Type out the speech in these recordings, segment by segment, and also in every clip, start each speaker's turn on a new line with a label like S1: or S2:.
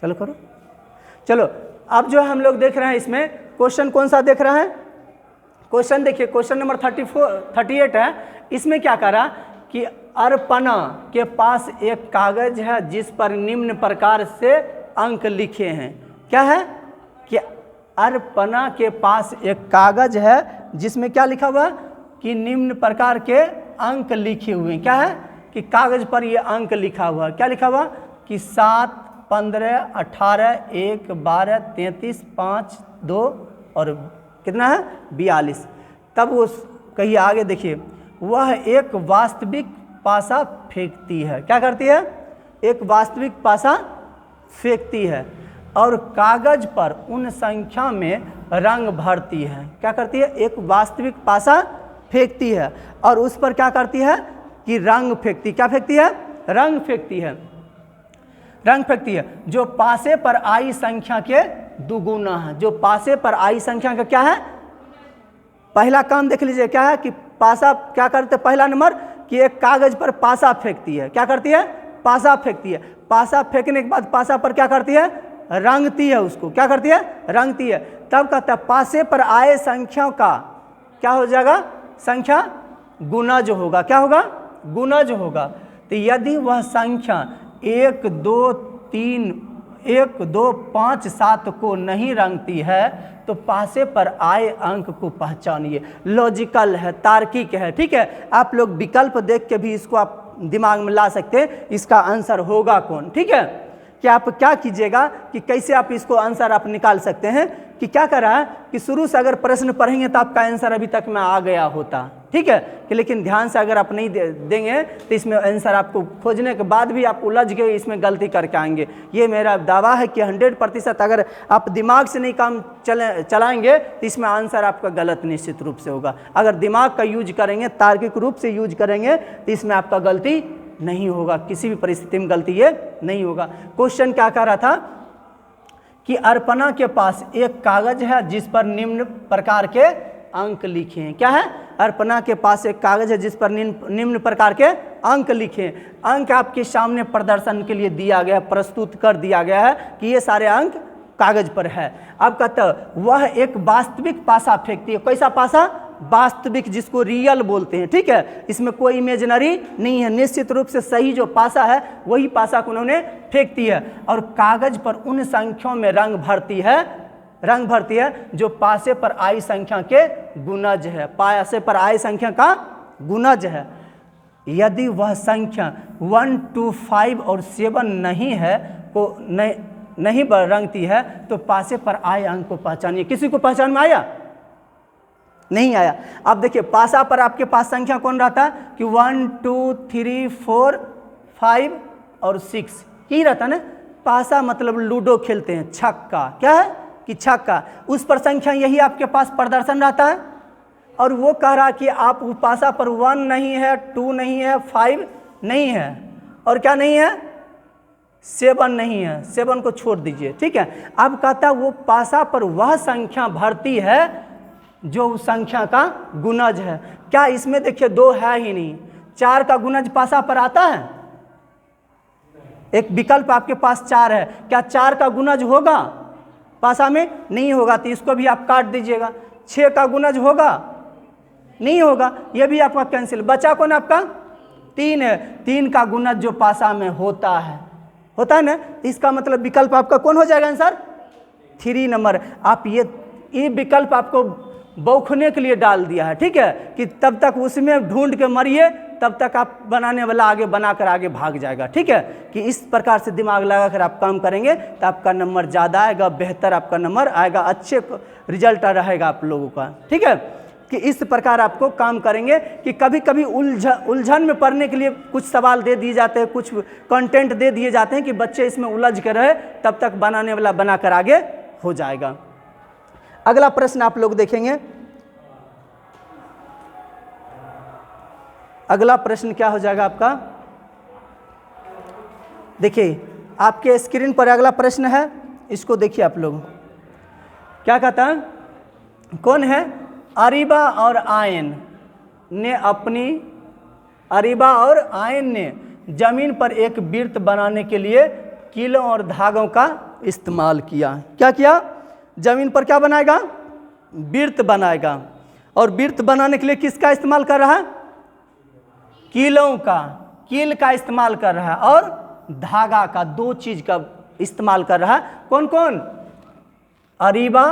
S1: चलो करो। चलो अब जो हम लोग देख रहे हैं इसमें क्वेश्चन कौन सा देख रहे हैं, क्वेश्चन देखिए क्वेश्चन नंबर 38 है। इसमें क्या करा कि अर्पणा के पास एक कागज है जिस पर निम्न प्रकार से अंक लिखे हैं। क्या है कि अर्पणा के पास एक कागज है जिसमें क्या लिखा हुआ कि निम्न प्रकार के अंक लिखे हुए हैं। क्या है कि कागज पर ये अंक लिखा हुआ है। क्या लिखा हुआ कि 7, 15, 18, 1, 12, 33, 5, 2 और कितना है 42। तब वो कहिए आगे देखिए, वह एक वास्तविक पासा फेंकती है। क्या करती है, एक वास्तविक पासा फेंकती है और कागज पर उन संख्या में रंग भरती है। क्या करती है, एक वास्तविक पासा फेंकती है और उस पर क्या करती है कि रंग फेंकती। क्या फेंकती है, रंग फेंकती है, रंग फेंकती है जो पासे पर आई संख्या के दुगुना है। जो पासे पर आई संख्या का क्या है, पहला काम देख लीजिए क्या है कि पासा क्या करते, पहला नंबर कि एक कागज पर पासा फेंकती है। क्या करती है, पासा फेंकती है। पासा फेंकने के बाद पासा पर क्या करती है, रंगती है उसको। क्या करती है, रंगती है। तब कहता है पासे पर आए संख्या का क्या हो जाएगा, संख्या गुणज होगा। क्या होगा, गुणज होगा। तो यदि वह संख्या 1, 2, 3, 1, 2, 5, 7 को नहीं रंगती है तो पासे पर आए अंक को पहचानिए। लॉजिकल है, तार्किक है। ठीक है, आप लोग विकल्प देख के भी इसको आप दिमाग में ला सकते हैं, इसका आंसर होगा कौन। ठीक है, कि आप क्या कीजिएगा कि कैसे आप इसको आंसर आप निकाल सकते हैं कि क्या कर रहा है कि शुरू से अगर प्रश्न पढ़ेंगे तो आपका आंसर अभी तक में आ गया होता। ठीक है, कि लेकिन ध्यान से अगर आप नहीं देंगे तो इसमें आंसर आपको खोजने के बाद भी आप उलझ के इसमें गलती करके आएंगे। ये मेरा दावा है कि 100% अगर आप दिमाग से नहीं काम चलाएंगे तो इसमें आंसर आपका गलत निश्चित रूप से होगा। अगर दिमाग का यूज करेंगे, तार्किक रूप से यूज करेंगे तो इसमें आपका गलती नहीं होगा, किसी भी परिस्थिति में गलती ये नहीं होगा। क्वेश्चन क्या कह रहा था कि अर्पणा के पास एक कागज है जिस पर निम्न प्रकार के अंक लिखे हैं। क्या है, अर्पणा के पास एक कागज है जिस पर निम्न प्रकार के अंक लिखे हैं। अंक आपके सामने प्रदर्शन के लिए दिया गया, प्रस्तुत कर दिया गया है कि ये सारे अंक कागज पर है। अब कहता है वह एक वास्तविक पासा फेंकती है। कैसा पासा, वास्तविक, जिसको रियल बोलते हैं। ठीक है, इसमें कोई इमेजिनरी नहीं है, निश्चित रूप से सही जो पासा है वही पासा को उन्होंने फेंकती है और कागज पर उन संख्याओं में रंग भरती है, रंग भरती है जो पासे पर आई संख्या के गुणज है। पासे पर आई संख्या का गुणज है। यदि वह संख्या 1, 2, 5 और 7 नहीं है को नहीं रंगती है तो पासे पर आए अंक को पहचानिए। किसी को पहचान में आया, नहीं आया। अब देखिए पासा पर आपके पास संख्या कौन रहता है कि 1, 2, 3, 4, 5 और 6 ही रहता है ना। पासा मतलब लूडो खेलते हैं, छक्का। क्या है कि छक्का, उस पर संख्या यही आपके पास प्रदर्शन रहता है और वो कह रहा कि आप पासा पर 1 नहीं है, 2 नहीं है, 5 नहीं है और क्या नहीं है, 7 नहीं है। 7 को छोड़ दीजिए। ठीक है, अब कहता है वो पासा पर वह संख्या भरती है जो उस संख्या का गुणज है। क्या इसमें देखिए 2 है ही नहीं, 4 का गुणज पासा पर आता है। एक विकल्प आपके पास 4 है, क्या 4 का गुणज होगा पासा में, नहीं होगा, तो इसको भी आप काट दीजिएगा। 6 का गुणज होगा, नहीं होगा, ये भी आपका कैंसिल। बचा कौन आपका, 3 है। 3 का गुणज जो पासा में होता है ना, इसका मतलब विकल्प आपका कौन हो जाएगा आंसर, 3 नंबर। आप ये विकल्प आपको बौखने के लिए डाल दिया है। ठीक है, कि तब तक उसमें ढूंढ के मरिए, तब तक आप बनाने वाला आगे बनाकर आगे भाग जाएगा। ठीक है, कि इस प्रकार से दिमाग लगाकर आप काम करेंगे तो आपका नंबर ज़्यादा आएगा, बेहतर आपका नंबर आएगा, अच्छे रिजल्ट रहेगा आप लोगों का। ठीक है, कि इस प्रकार आपको काम करेंगे कि कभी कभी उलझन में पढ़ने के लिए कुछ सवाल दे दिए जाते हैं, कुछ कंटेंट दे दिए जाते हैं कि बच्चे इसमें उलझ के रहे, तब तक बनाने वाला बनाकर आगे हो जाएगा। अगला प्रश्न आप लोग देखेंगे। अगला प्रश्न क्या हो जाएगा आपका, देखिए आपके स्क्रीन पर अगला प्रश्न है, इसको देखिए आप लोग। क्या कहता है, कौन है, अरीबा और आयन ने जमीन पर एक वृत्त बनाने के लिए कीलों और धागों का इस्तेमाल किया। क्या किया? जमीन पर क्या बनाएगा? वृत्त बनाएगा। और वृत्त बनाने के लिए किसका इस्तेमाल कर रहा है? कीलों का, कील का इस्तेमाल कर रहा है और धागा का, दो चीज का इस्तेमाल कर रहा है। कौन कौन? अरीबा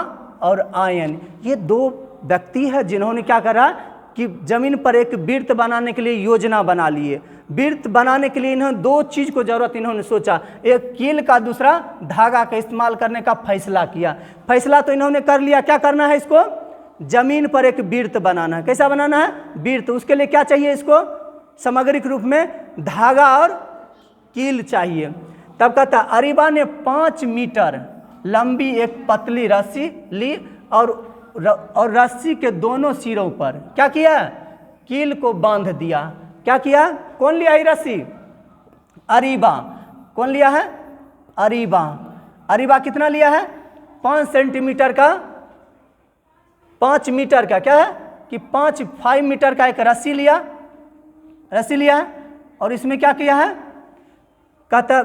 S1: और आयन। ये दो व्यक्ति है जिन्होंने क्या करा कि जमीन पर एक वृत्त बनाने के लिए योजना बना लिए। वृत्त बनाने के लिए इन्होंने दो चीज को जरूरत इन्होंने सोचा, एक कील का, दूसरा धागा का इस्तेमाल करने का फैसला किया। फैसला तो इन्होंने कर लिया, क्या करना है इसको? जमीन पर एक वृत्त बनाना है। कैसा बनाना है? वृत्त। उसके लिए क्या चाहिए इसको? सामग्रिक रूप में धागा और कील चाहिए। तब कहता अरीबा ने 5 मीटर लंबी एक पतली रस्सी ली और रस्सी के दोनों सिरों पर क्या किया? कील को बांध दिया। क्या किया? कौन लिया ये रस्सी? अरीबा। कौन लिया है? अरीबा। अरीबा कितना लिया है? 5 सेंटीमीटर का, 5 मीटर का, क्या है कि 5 मीटर का एक रस्सी लिया, रस्सी लिया है। और इसमें क्या किया है? कहता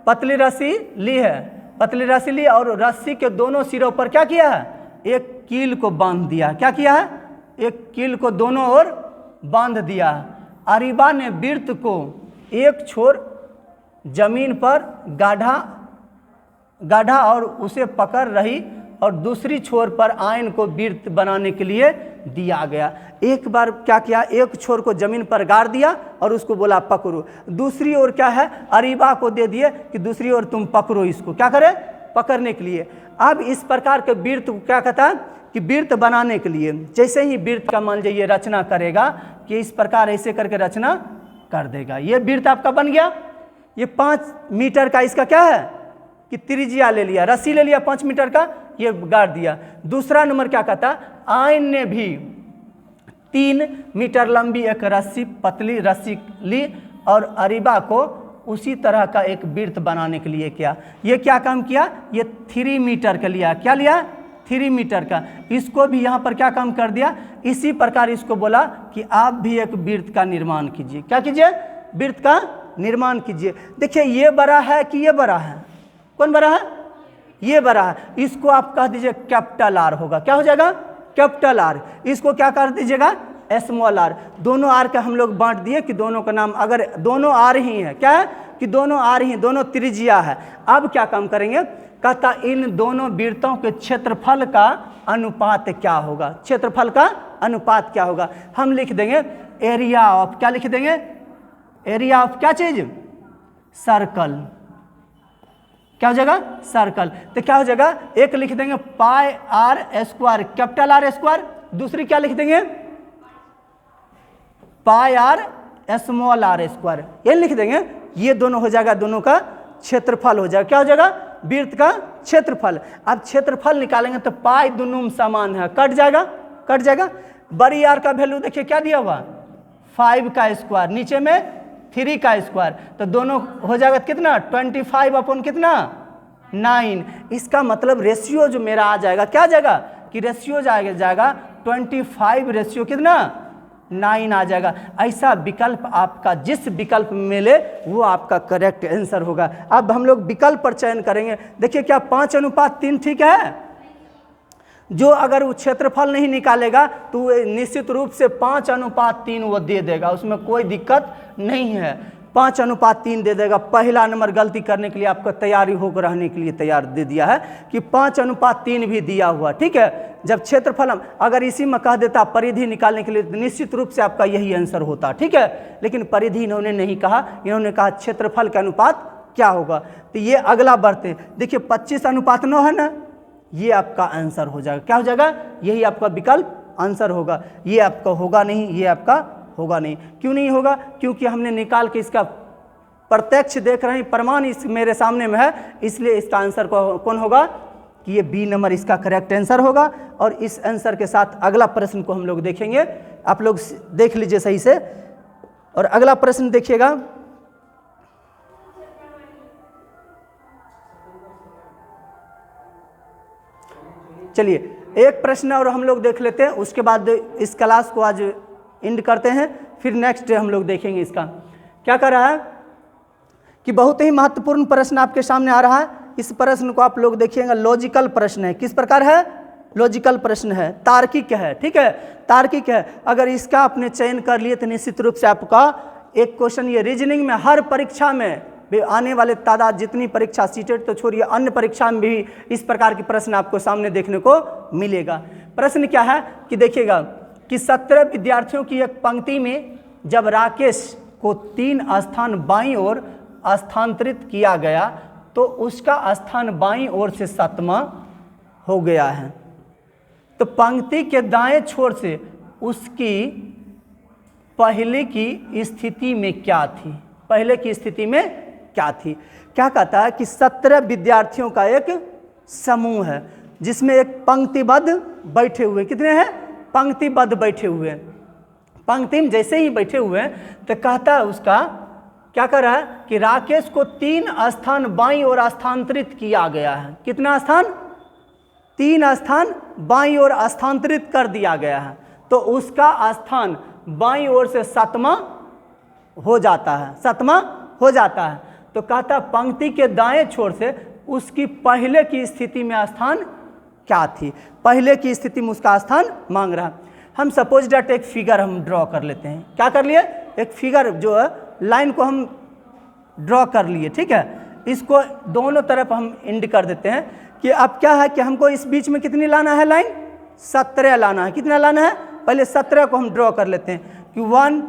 S1: पतली रस्सी ली है, पतली रस्सी ली और रस्सी के दोनों सिरों पर क्या किया है? एक कील को बांध दिया। क्या किया है? एक कील को दोनों ओर बांध दिया। अरीबा ने वृत्त को एक छोर जमीन पर गाढ़ा और उसे पकड़ रही और दूसरी छोर पर आयन को वृत्त बनाने के लिए दिया गया। एक बार क्या किया? एक छोर को जमीन पर गाड़ दिया और उसको बोला पकड़ो। दूसरी ओर क्या है? अरीबा को दे दिए कि दूसरी ओर तुम पकड़ो इसको। क्या करे? पकड़ने के लिए। अब इस प्रकार के वृत्त को क्या कहता है कि वृत्त बनाने के लिए जैसे ही वृत्त का मान लीजिए रचना करेगा कि इस प्रकार ऐसे करके रचना कर देगा, ये वृत्त आपका बन गया। ये 5 मीटर का इसका क्या है कि त्रिज्या ले लिया, रस्सी ले लिया 5 मीटर का, ये गाड़ दिया। दूसरा नंबर क्या कहता? आयन ने भी 3 मीटर लंबी एक रस्सी, पतली रस्सी ली और अरीबा को उसी तरह का एक वृत्त बनाने के लिए किया। ये क्या काम किया? ये 3 मीटर का लिया। क्या लिया? 3 मीटर का। इसको भी यहाँ पर क्या काम कर दिया? इसी प्रकार इसको बोला कि आप भी एक वृत्त का निर्माण कीजिए। क्या कीजिए? वृत्त का निर्माण कीजिए। देखिए ये बड़ा है कि ये बड़ा है? कौन बड़ा है? ये बड़ा है। इसको आप कह दीजिए कैपिटल आर होगा। क्या हो जाएगा? Capital R. इसको क्या कर दीजिएगा? Small are. दोनों आर का हम लोग बांट दिए कि दोनों का नाम, अगर दोनों आर ही है, क्या है कि दोनों आर ही, दोनों त्रिज्या है। अब क्या काम करेंगे? कहता इन दोनों वृत्तों के क्षेत्रफल का अनुपात क्या होगा? क्षेत्रफल का अनुपात क्या होगा? हम लिख देंगे एरिया ऑफ, क्या लिख देंगे? एरिया ऑफ क्या चीज? सर्कल। क्या हो जाएगा? सर्कल। तो क्या हो जाएगा? एक लिख देंगे pi R square, capital R square. दूसरी क्या लिख देंगे? Pi R small R square. ये लिख देंगे। ये दोनों हो जाएगा, दोनों का क्षेत्रफल हो जाएगा। क्या हो जाएगा? वृत्त का क्षेत्रफल। अब क्षेत्रफल निकालेंगे तो पाई दोनों समान है, कट जाएगा, कट जाएगा। बड़ी आर का वैल्यू देखिए क्या दिया हुआ? 5 का स्क्वायर, नीचे में 3 का स्क्वायर, तो दोनों हो जाएगा कितना? 25 अपॉन कितना? 9। इसका मतलब रेशियो जो मेरा आ जाएगा, क्या आ जाएगा कि रेशियो जाएगा 25 रेशियो कितना? 9 आ जाएगा। ऐसा विकल्प आपका जिस विकल्प में मिले वो आपका करेक्ट आंसर होगा। अब हम लोग विकल्प पर चयन करेंगे। देखिए क्या 5:3 ठीक है? जो अगर वो क्षेत्रफल नहीं निकालेगा तो निश्चित रूप से 5:3 वो दे देगा, उसमें कोई दिक्कत नहीं है। 5:3 दे देगा। पहला नंबर गलती करने के लिए आपको तैयारी होकर रहने के लिए तैयार दे दिया है कि 5:3 भी दिया हुआ। ठीक है, जब क्षेत्रफल हम अगर इसी में कह देता परिधि निकालने के लिए तो निश्चित रूप से आपका यही आंसर होता। ठीक है, लेकिन परिधि इन्होंने नहीं कहा, इन्होंने कहा क्षेत्रफल का अनुपात क्या होगा। तो ये अगला बढ़ते, देखिए 25:9 है ना, ये आपका आंसर हो जाएगा। क्या हो जाएगा? यही आपका विकल्प आंसर होगा। ये आपका होगा नहीं, ये आपका होगा नहीं। क्यों नहीं होगा? क्योंकि हमने निकाल के इसका प्रत्यक्ष देख रहे हैं, प्रमाण इस मेरे सामने में है, इसलिए इसका आंसर कौन होगा कि ये बी नंबर इसका करेक्ट आंसर होगा। और इस आंसर के साथ अगला प्रश्न को हम लोग देखेंगे। आप लोग देख लीजिए सही से। और अगला प्रश्न देखिएगा, चलिए एक प्रश्न और हम लोग देख लेते हैं, उसके बाद इस क्लास को आज एंड करते हैं, फिर नेक्स्ट डे हम लोग देखेंगे इसका। क्या कर रहा है कि बहुत ही महत्वपूर्ण प्रश्न आपके सामने आ रहा है। इस प्रश्न को आप लोग देखिएगा, लॉजिकल प्रश्न है। किस प्रकार है? लॉजिकल प्रश्न है, तार्किक है, ठीक है, तार्किक है। अगर इसका आपने चयन कर लिए तो निश्चित रूप से आपका एक क्वेश्चन ये रीजनिंग में हर परीक्षा में भी आने वाले तादाद जितनी परीक्षा, सीटेट तो छोड़िए, अन्य परीक्षा में भी इस प्रकार के प्रश्न आपको सामने देखने को मिलेगा। प्रश्न क्या है कि देखिएगा कि 17 विद्यार्थियों की एक पंक्ति में जब राकेश को 3 स्थान बाईं ओर स्थानांतरित किया गया तो उसका स्थान बाईं ओर से 7वां हो गया है। तो पंक्ति के दाएं छोर से उसकी पहले की स्थिति में क्या थी? पहले की स्थिति में क्या थी? क्या कहता है कि 17 विद्यार्थियों का एक समूह है जिसमें एक पंक्तिबद्ध बैठे हुए, कितने हैं? पंक्तिबद्ध बैठे हुए, पंक्ति में जैसे ही बैठे हुए हैं तो कहता है उसका क्या कर रहा है कि राकेश को 3 स्थान बाईं ओर स्थानांतरित किया गया है। कितना स्थान? 3 स्थान बाईं ओर स्थानांतरित कर दिया गया है। तो उसका स्थान बाईं ओर से 7वां हो जाता है, 7वां हो जाता है। तो कहता पंक्ति के दाएं छोर से उसकी पहले की स्थिति में स्थान क्या थी? पहले की स्थिति में उसका स्थान मांग रहा है। हम सपोज डेट एक फिगर हम ड्रॉ कर लेते हैं। क्या कर लिए? एक फिगर जो है लाइन को हम ड्रॉ कर लिए, ठीक है। इसको दोनों तरफ हम इंड कर देते हैं कि अब क्या है कि हमको इस बीच में कितनी लाना है लाइन? 17 लाना है। कितना लाना है? पहले 17 को हम ड्रॉ कर लेते हैं कि 1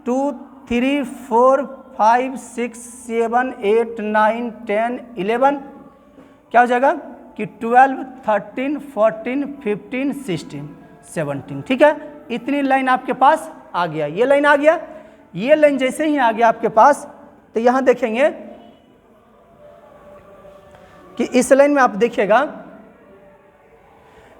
S1: 2 3 4 5 6 7 8 9 10 11 क्या हो जाएगा कि 12 13 14 15 16 17, ठीक है। इतनी लाइन आपके पास आ गया, ये लाइन आ गया। ये लाइन जैसे ही आ गया आपके पास तो यहां देखेंगे कि इस लाइन में आप देखिएगा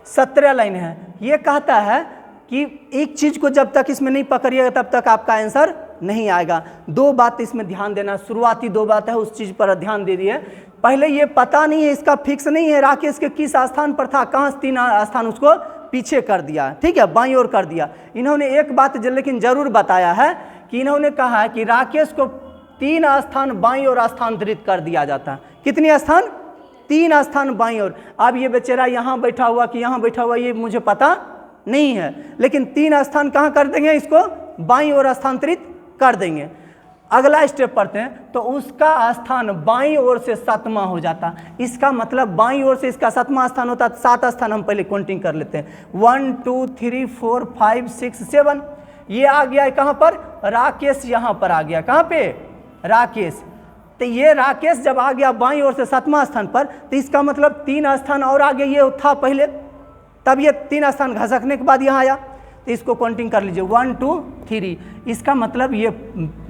S1: 17 लाइन है। ये कहता है कि एक चीज को जब तक इसमें नहीं पकड़िएगा तब तक आपका आंसर नहीं आएगा। 2 बात इसमें ध्यान देना, शुरुआती 2 बात है, उस चीज पर ध्यान दे दिए। पहले ये पता नहीं है, इसका फिक्स नहीं है राकेश के किस स्थान पर था, कहां 3 स्थान उसको पीछे कर दिया, ठीक है, बाईं ओर कर दिया। इन्होंने एक बात लेकिन जरूर बताया है कि इन्होंने कहा है कि राकेश को 3 स्थान बाईं ओर स्थानांतरित कर दिया जाता। कितने स्थान? 3 स्थान बाईं ओर। अब ये बेचारा यहाँ बैठा हुआ कि यहाँ बैठा हुआ ये मुझे पता नहीं है, लेकिन 3 स्थान कहाँ कर देंगे? इसको बाईं ओर स्थानांतरित कर देंगे। अगला स्टेप पढ़ते हैं तो उसका स्थान बाईं ओर से 7वां हो जाता। इसका मतलब बाईं ओर से इसका 7वां स्थान होता। 7 स्थान हम पहले काउंटिंग कर लेते हैं। 1 2 3 4 5 6 7 ये आ गया कहाँ पर? राकेश यहाँ पर आ गया। कहाँ पे? राकेश। तो ये राकेश जब आ गया बाईं ओर से 7वां स्थान पर तो इसका मतलब 3 स्थान और आगे ये था पहले, तब ये 3 स्थान घसकने के बाद यहाँ आया। तो इसको काउंटिंग कर लीजिए 1 2 3। इसका मतलब ये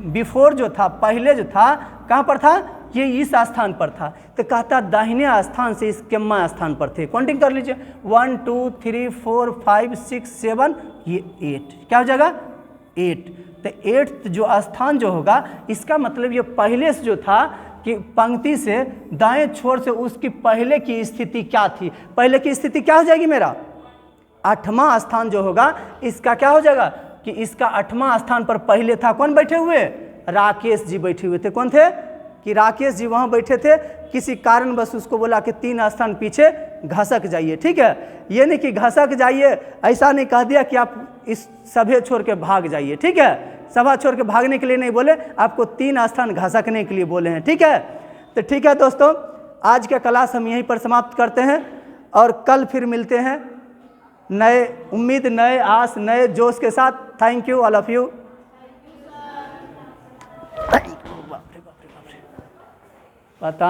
S1: बिफोर जो था, पहले जो था कहाँ पर था? ये इस स्थान पर था। तो कहता दाहिने स्थान से इस केम्मा स्थान पर थे। काउंटिंग कर लीजिए 1 2 3 4 5 6 7 ये 8। क्या हो जाएगा? 8। तो 8 जो स्थान जो होगा इसका मतलब ये पहले से जो था कि पंक्ति से दाएं छोर से उसकी पहले की स्थिति क्या थी? पहले की स्थिति क्या हो जाएगी मेरा? 8वां स्थान जो होगा इसका क्या हो जाएगा कि इसका 8वां स्थान पर पहले था कौन बैठे हुए? राकेश जी बैठे हुए थे। कौन थे? कि राकेश जी वहाँ बैठे थे। किसी कारण बस उसको बोला कि 3 स्थान पीछे घसक जाइए, ठीक है। ये नहीं कि घसक जाइए, ऐसा नहीं कह दिया कि आप इस सभा छोड़ के भाग जाइए, ठीक है। सभा छोड़ के भागने के लिए नहीं बोले, आपको 3 स्थान घसकने के लिए बोले हैं, ठीक है। तो ठीक है दोस्तों, आज का क्लास हम यहीं पर समाप्त करते हैं और कल फिर मिलते हैं नए उम्मीद, नए आस, नए जोश के साथ। Thank you all of you. पता